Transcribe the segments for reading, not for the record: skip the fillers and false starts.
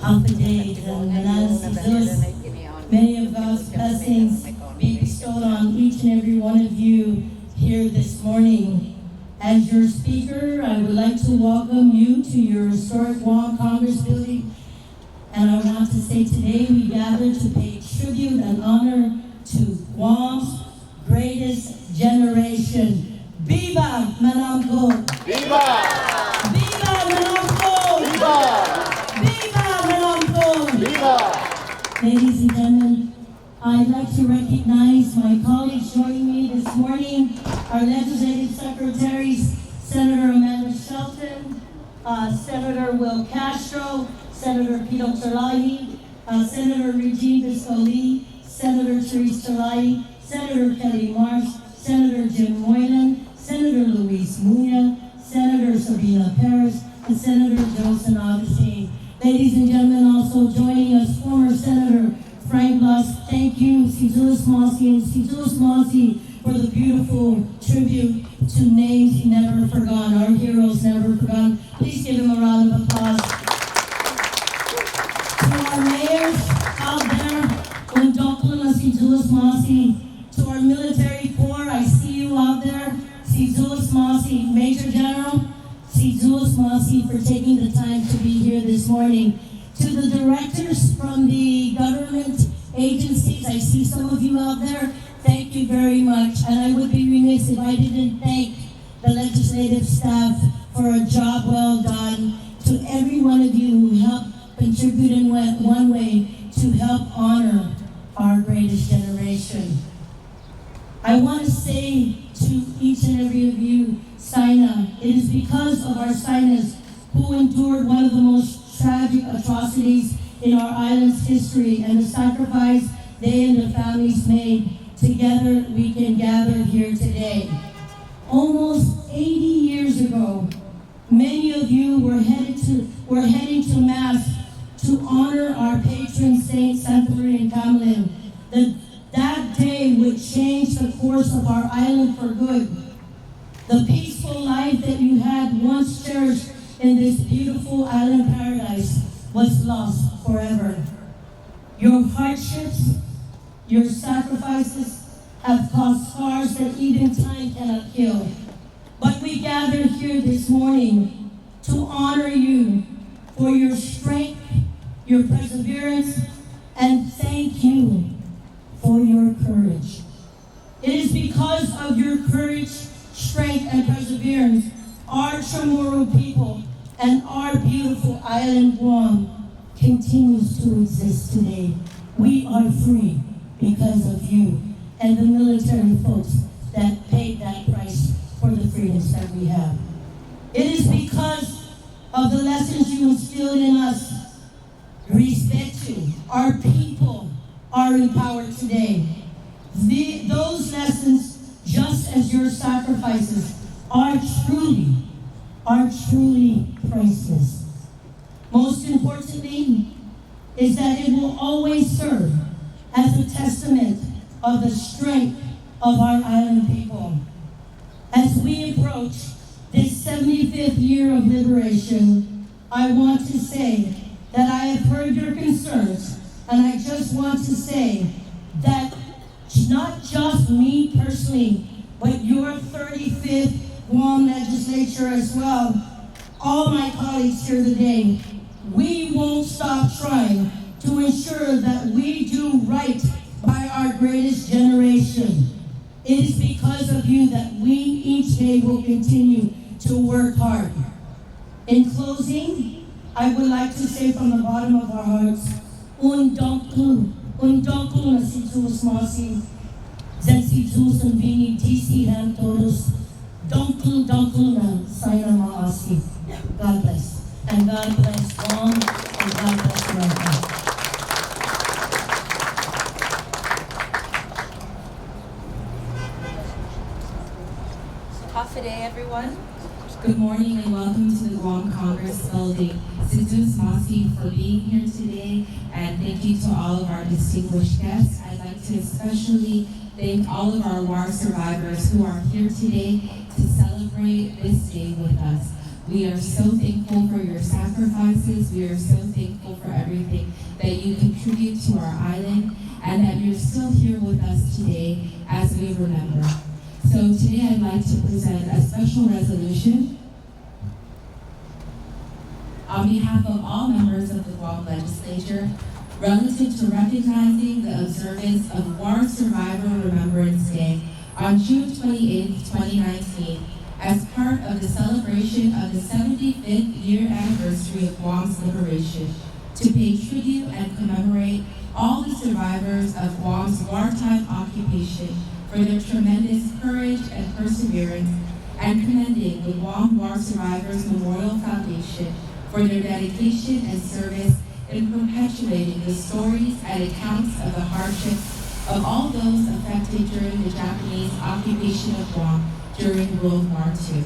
of the day. Many of God's blessings be bestowed on each and every one of you here this morning. As your speaker, I would like to welcome you to your historic Guam Congress building. And I want to say today we gather to pay tribute and honor to Guam's greatest generation. Viva Manamco! Viva! Viva Manamco! Viva! Viva Manamco! Viva! Ladies and gentlemen, I'd like to recognize my colleagues joining me this morning, our legislative secretaries, Senator Amanda Shelton, Senator Will Castro, Senator Pito Terlahi, Senator Regine Biscoli, Senator Therese Terlahi, Senator Kelly Marsh, Senator Jim Moylan, Senator Luis Muña, Senator Sabina Perez, and Senator Joseph Augustine. Ladies and gentlemen, also joining us, former Senator Frank Bluss. Thank you, Sizulis Mossy and Sizulis Mossy, for the beautiful tribute to names never forgotten, our heroes never forgotten. Please give him a round of applause. To our mayors out there, Undokulana Sizulis Mossy. To our military corps, I see you out there, Sizulis Mossy, Major General Sizulis Mossy, for taking the time to be here this morning. To the directors from the government agencies, I see some of you out there. Thank you very much. And I would be remiss if I didn't thank the legislative staff for a job well done. To every one of you who helped contribute in one way to help honor our greatest generation. I want to say to each and every of you, Sina, it is because of our Sinas who endured one of the most tragic atrocities in our island's history and the sacrifice they and their families made. Together we can gather here today. Almost 80 years ago, many of you were heading to Mass to honor our patron saint, Santa Maria in Camlin. That day would change the course of our island for good. The peaceful life that you had once cherished in this beautiful island paradise was lost forever. Your hardships, your sacrifices have caused scars that even time cannot heal. But we gather here this morning to honor you for your strength, your perseverance, and thank you for your courage. It is because of your courage, strength, and perseverance, our Chamorro people and our beautiful island Guam continues to exist today. We are free because of you and the military folks that paid that price for the freedoms that we have. It is because of the lessons you instilled in us. Respect you. Our people are empowered today. Those lessons, just as your sacrifices, are truly priceless. Most importantly is that it will always serve as a testament of the strength of our island people. As we approach this 75th year of liberation, I want to say that I have heard your concerns, and I just want to say that not just me personally, but your 35th Guam legislature as well, all my colleagues here today, we won't stop trying to ensure that we do right by our greatest generation. It is because of you that we each day will continue to work hard. In closing, I would like to say from the bottom of our hearts, Undonklu na si Jesus Mossy, Zan si Jesus ang bini DC ham todos, Donklu na Sina Maasi. God bless. And God bless Guam, and God bless America. Hafa day, everyone. Good morning and welcome to the Guam Congress building. Sizus Mossy for being here today, and thank you to all of our distinguished guests. I'd like to especially thank all of our war survivors who are here today to celebrate this day with us. We are so thankful for your sacrifices. We are so thankful for everything that you contribute to our island and that you're still here with us today as we remember. So today I'd like to present a special resolution on behalf of all members of the Guam Legislature relative to recognizing the observance of War Survivor Remembrance Day on June 28, 2019, as part of the celebration of the 75th year anniversary of Guam's liberation, to pay tribute and commemorate all the survivors of Guam's wartime occupation for their tremendous courage and perseverance, and commending the Guam War Survivors Memorial Foundation for their dedication and service in perpetuating the stories and accounts of the hardships of all those affected during the Japanese occupation of Guam during World War II.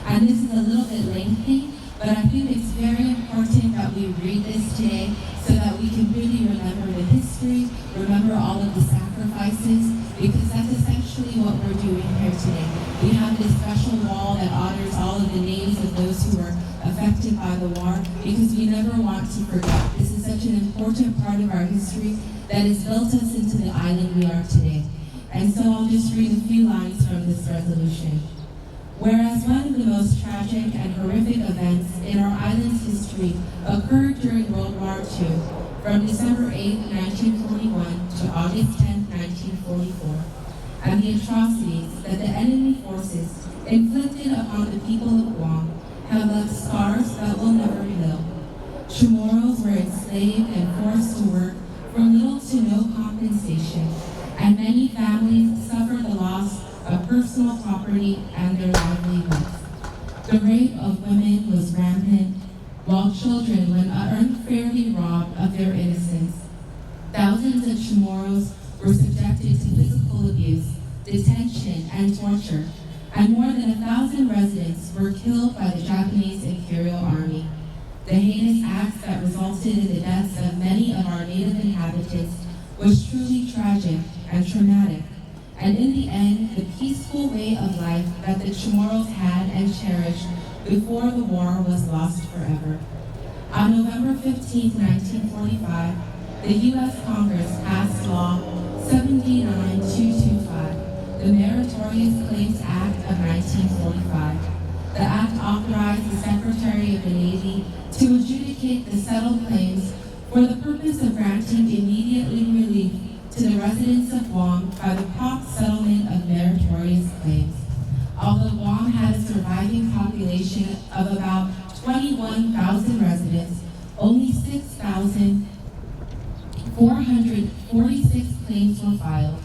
And this is a little bit lengthy, but I think it's very important that we read this today so that we can really remember the history, remember all of the sacrifices, because that's essentially what we're doing here today. We have this special wall that honors all of the names of those who were affected by the war, because we never want to forget. This is such an important part of our history that has built us into the island we are today. And so I'll just read a few lines from this resolution. Whereas one of the most tragic and horrific events in our island's history occurred during World War II, from December 8, 1941 to August 10, 1944, and the atrocities that the enemy forces inflicted upon the people of Guam have left scars that will never heal. Chamorros were enslaved and forced to work for little to no compensation, and many families suffered the loss of personal property and their livelihoods. The rape of women was rampant, while children were unfairly robbed of their innocence. Thousands of Chamorros were subjected to physical abuse, detention, and torture, and more than 1,000 residents were killed by the Japanese Imperial Army. The heinous acts that resulted in the deaths of many of our native inhabitants was truly tragic and traumatic, and in the end, the peaceful way of life that the Chamorros had and cherished before the war was lost forever. On November 15, 1945, the U.S. Congress passed Law 79225, the Meritorious Claims Act of 1945. The act authorized the Secretary of the Navy to adjudicate the settled claims for the purpose of granting immediately relief to the residents of Guam by the prompt settlement of meritorious claims. Although Guam had a surviving population of about 21,000 residents, only 6,446 claims were filed.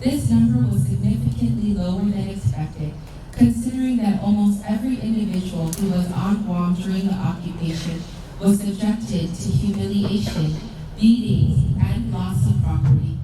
This number was significantly lower than expected, considering that almost every individual who was on Guam during the occupation was subjected to humiliation, beatings, and loss of property.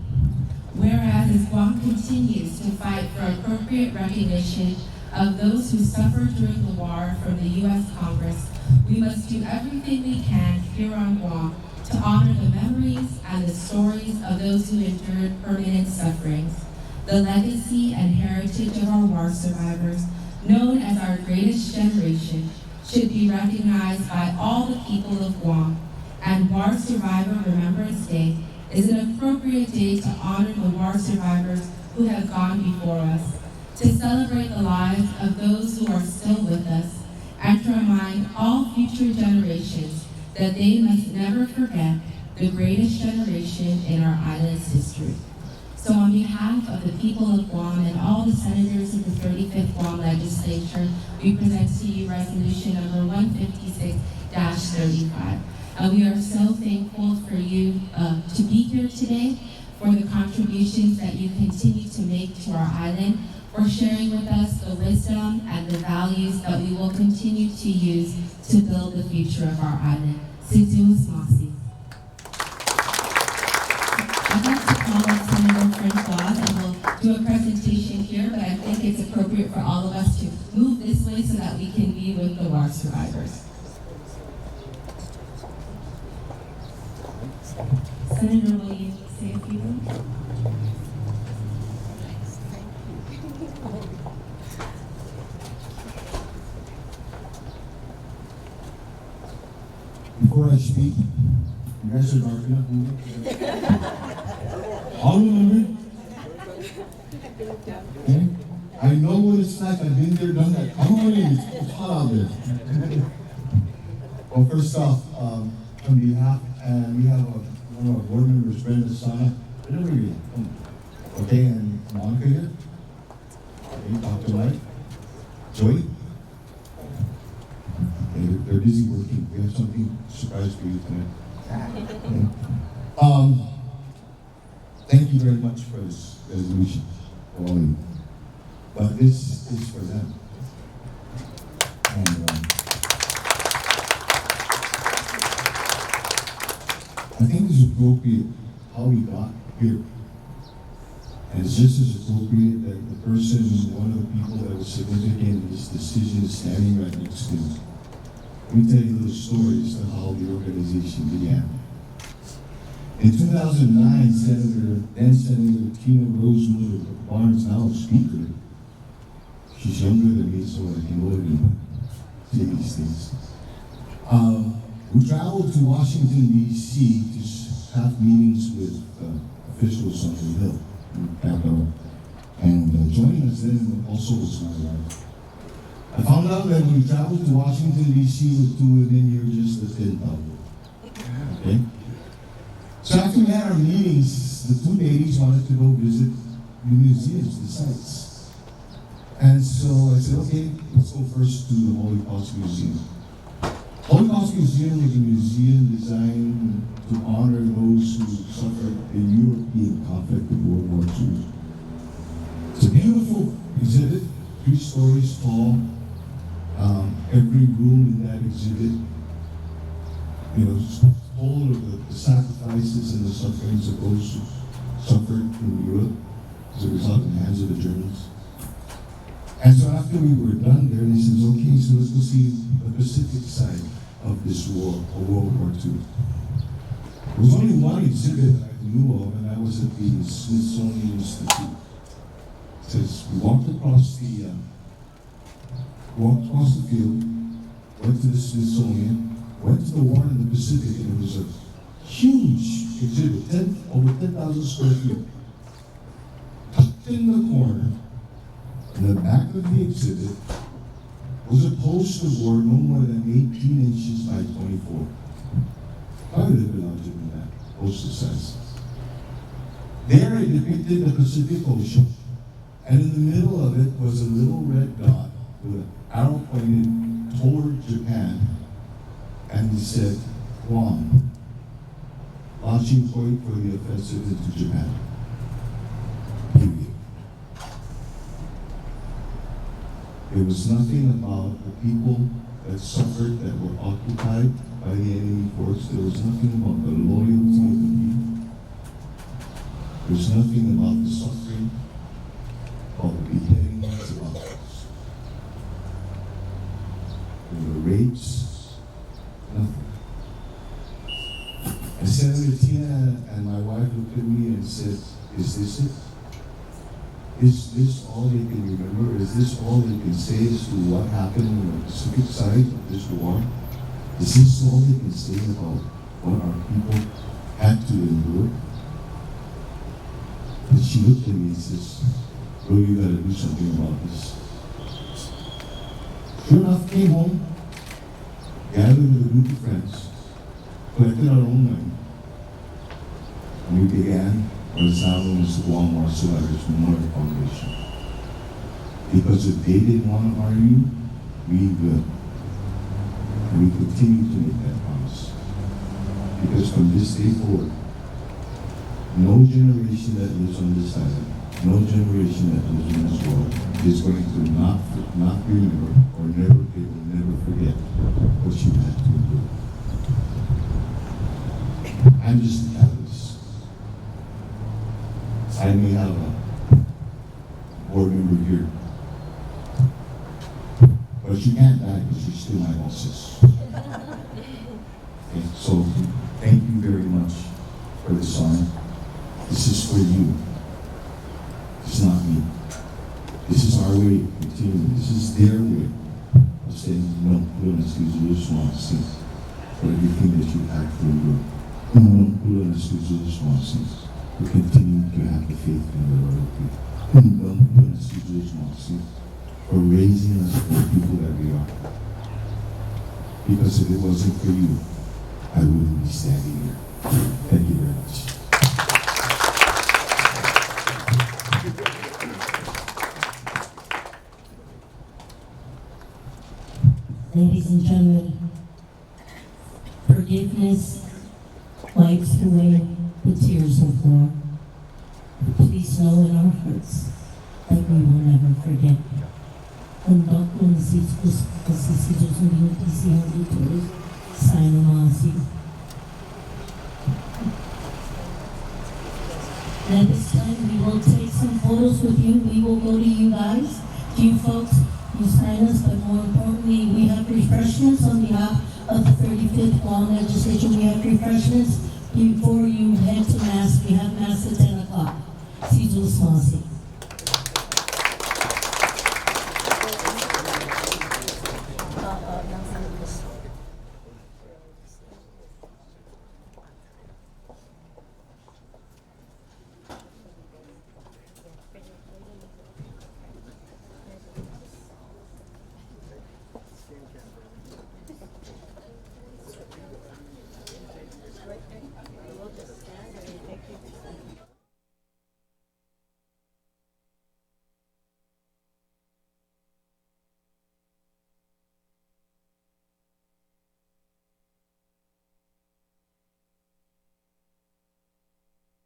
Whereas as Guam continues to fight for appropriate recognition of those who suffered during the war from the U.S. Congress, we must do everything we can here on Guam to honor the memories and the stories of those who endured permanent sufferings. The legacy and heritage of our war survivors, known as our greatest generation, should be recognized by all the people of Guam, and War Survivor Remembrance Day is an appropriate day to honor the war survivors who have gone before us, to celebrate the lives of those who are still with us, and to remind all future generations that they must never forget the greatest generation in our island's history. So on behalf of the people of Guam and all the senators of the 35th Guam Legislature, we present to you resolution number 156-35. We are so thankful for you to be here today, for the contributions that you continue to make to our island, for sharing with us the wisdom and the values that we will continue to use to build the future of our island. Siduus Masi. I'd like to call up Senator Francois, and we'll do a presentation here, but I think it's appropriate for all of us to move this way so that we can be with the war survivors. Senator, will you say a few words? All remember? Okay? I know what it's like. I've been there, done that. Come on in. It's hot out there. Well, first off, on behalf, and we have one of our board members, Brenda Sana. Brenda, where are you? Okay, and Monica here. Okay, Dr. Mike. Joey. Okay, they're busy working. We have something surprise for you tonight. Okay. Thank you very much for this resolution, for all of you. But this is for them. And I think it's appropriate how we got here. And it's just as appropriate that the person, one of the people that was significant in this decision is standing right next to me. Let me tell you a little story as to how the organization began. In 2009, then Senator Tina Rose Miller Barnes, now a speaker, she's younger than me, so I can go ahead and say these things. We traveled to Washington, D.C. to have meetings with officials on the Hill, in the Capitol. And joining us then also was my wife. I found out that when we traveled to Washington, D.C. with two women, you're just a thin double. Okay? So after we had our meetings, the two ladies wanted to go visit the museums, the sites. And so I said, okay, let's go first to the Holocaust Museum. Holocaust Museum was a museum designed to honor those who suffered the European conflict of World War II. It's a beautiful exhibit, 3 stories tall. Every room in that exhibit, full of the sacrifices and the sufferings of those who suffered in Europe as a result of the hands of the Germans. And so after we were done there, he says, okay, so let's go see the Pacific side of this war, of World War II. There was only one exhibit that I knew of, and that was at the Smithsonian Institute. It says, we walked across the field, went to the Smithsonian, went to the war in the Pacific, and it was a huge exhibit, over 10,000 square feet. Tucked in the corner, in the back of the exhibit, was a poster board no more than 18 inches by 24. Probably a little bit larger than that, poster size. There it depicted the Pacific Ocean, and in the middle of it was a little red dot with an arrow pointed toward Japan, and it said, Guam, launching point for the offensive into Japan. Period. There was nothing about the people that suffered, that were occupied by the enemy force. There was nothing about the loyalty of the people. There was nothing about the suffering, about the beheadings, about the rapes, nothing. And Senator Tina and my wife looked at me and said, is this it? Is this all they can remember? Is this all they can say as to what happened on the Pacific side of this war? Is this all they can say about what our people had to endure? And she looked at me and says, bro, you gotta do something about this. Sure enough, came home, gathered with a group of friends, collected our own money, and we began what is now known as the Guam War Survivors Memorial Foundation. Because if they didn't want to honor you, we will. And we continue to make that promise. Because from this day forward, no generation that lives on this island, no generation that lives in this world is going to not remember or they will never forget what you had to endure. I'm just a catalyst. I may have a board member here, but you can't die because you're still my bosses. Okay, so thank you very much for this honor. This is for you. It's not me. This is our way of continuing. This is their way of saying, no, we don't excuse you, just want to see for everything that you had to endure. Unang-una na si Jesus Mossy to continue to have the faith in the loyalty. Unang-una na si Jesus Mossy for raising us to the people that we are. Because if it wasn't for you, I wouldn't be standing here. Thank you very much. Ladies and gentlemen, forgiveness wipes away the tears of war. Please know in our hearts that we will never forget. Conduct con Sisidos Communities Auditors, Simon Masi. At this time, we will take some photos with you. We will go to you guys, to you folks. You sign us, but more importantly, we have refreshments on behalf of the 35th Guam Legislature. We have refreshments before you head to Mass. We have Mass at 10 o'clock. See you, Masi.